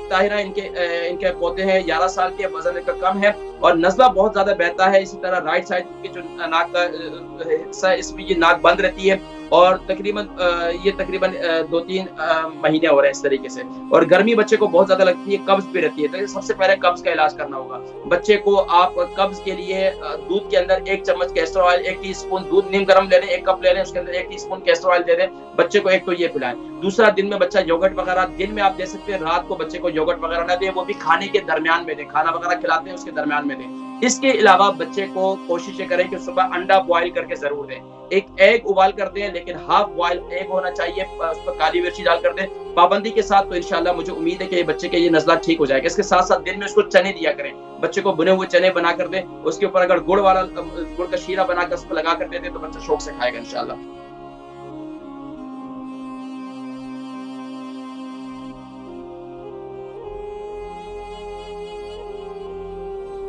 ताहिरा इनके पोते हैं, 11 साल के, वज़न इनका कम है और नज़ला बहुत ज़्यादा बहता है। इसी तरह राइट साइड की जो नाक का हिस्सा है, इसमें ये नाक बंद रहती है और ये तकरीबन 2-3 महीने हो रहे हैं इस तरीके से। और गर्मी बच्चे को बहुत ज़्यादा लगती है, कब्ज़ भी रहती है, तो सबसे पहले कब्ज़ का इलाज करना होगा। बच्चे को आप कब्ज़ के लिए दूध के अंदर 1 चम्मच कैस्टर ऑयल, 1 टीस्पून दूध नीम गरम ले लें, 1 कप ले लें, उसके अंदर 1 टीस्पून कैस्टर ऑयल दे दें। बच्चे को एक तो ये पिलाएँ। दूसरा, दिन में बच्चा योगर्ट वगैरह दिन में आप दे सकते हैं, रात को बच्चे को योगर्ट वगैरह ना दें, वो भी खाने के दरमियान में दें, खाना वगैरह खिलाते हैं उसके दरमियान में दें। इसके अलावा बच्चे को कोशिश ये करें कि सुबह अंडा बॉयल करके ज़रूर दें। एक एग उबाल कर दें, लेकिन हाफ बॉयल एग होना चाहिए, उसमें काली मिर्ची डाल कर दें पाबंदी के साथ, तो इंशाल्लाह मुझे उम्मीद है कि बच्चे के ये नज़ला ठीक हो जाएगा। इसके साथ-साथ दिन में उसको चने दिया करें, बच्चे को भुने हुए चने बना कर दें, उसके ऊपर अगर गुड़ का शीरा बनाकर उसको लगा कर दे दें, तो बच्चा शौक से खाएगा इंशाल्लाह।